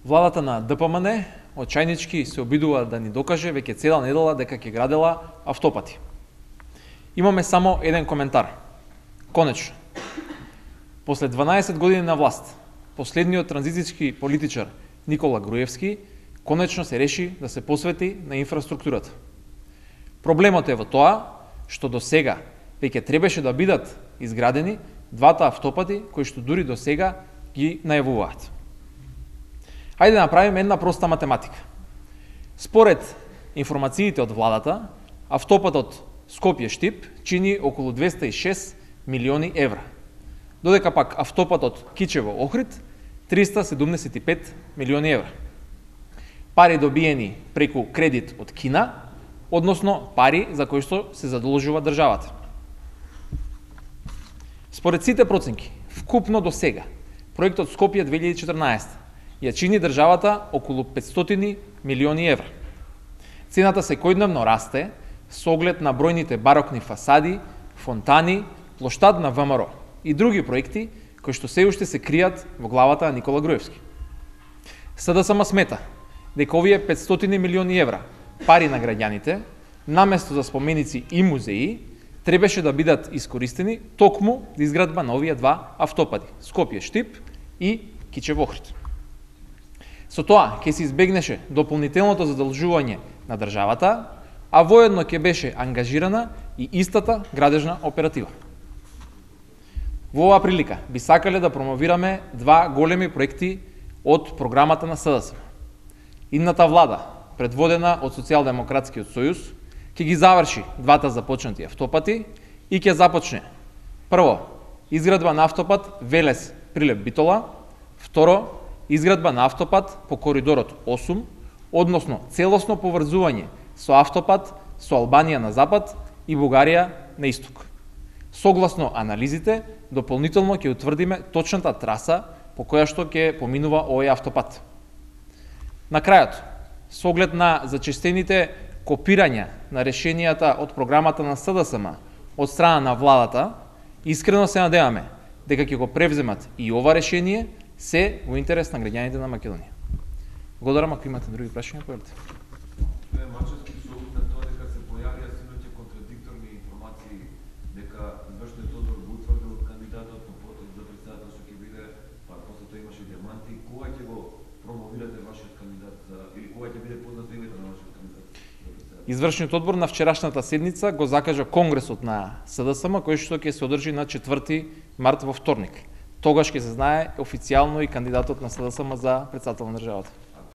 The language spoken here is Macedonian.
Владата на ДПМН очајнички се обидува да ни докаже веќе цела недела дека ќе градела автопати. Имаме само еден коментар. Конечно, после 12 години на власт, последниот транзицијски политичар Никола Груевски конечно се реши да се посвети на инфраструктурата. Проблемот е во тоа што до сега веќе требаше да бидат изградени двата автопати кои што дури до сега ги најавуваат. Хајде да направиме една проста математика. Според информациите од владата, автопатот Скопје-Штип чини околу 206 милиони евра, додека пак автопатот Кичево-Охрид 375 милиони евра. Пари добиени преку кредит од Кина, односно пари за кои што се задолжува државата. Според сите проценки, вкупно до сега, проектот Скопје 2014 ја чини државата околу 500 милиони евра. Цената секојдневно расте со оглед на бројните барокни фасади, фонтани, плоштад на ВМРО и други проекти кои што се уште се кријат во главата на Никола Груевски. СДСМ смета дека овие 500 милиони евра пари на граѓаните, наместо за споменици и музеи, требаше да бидат искористени токму за изградба на овие два автопати Скопје-Штип и Кичево-Охрид. Со тоа ќе се избегнеше дополнителното задолжување на државата, а воедно ќе беше ангажирана и истата градежна оператива. Во оваа прилика би сакале да промовираме два големи проекти од програмата на СДСМ. Идната влада, предводена од Социјалдемократскиот сојуз, ќе ги заврши двата започнати автопати и ќе започне прво изградба на автопат Велес-Прилеп-Битола, второ изградба на автопат по коридорот 8, односно целосно поврзување со автопат со Албанија на запад и Бугарија на исток. Согласно анализите, дополнително ќе утврдиме точната траса по која што ќе поминува овој автопат. На крајот, со оглед на зачестените копирања на решенијата од програмата на СДСМ од страна на владата, искрено се надеваме дека ќе го превземат и ова решение се во интерес на граѓаните на Македонија. Благодарам, ако имате други прашања, повелите. Господин Мачевски, со оглед на тоа дека се појавија синоќа контрадикторни информации дека извршниот одбор го утврдил кандидатот за председател што ќе биде, па после тоа имаше деманти, кога ќе го промовирате вашиот кандидат или кога ќе биде познато името на вашиот кандидат за председател? Извршниот одбор на вчерашната седница го закажа конгресот на СДСМ, кој што ќе се одржи на 4 март во вторник. Тогаш ќе се знае официјално и кандидатот на СДСМ за председател на државата.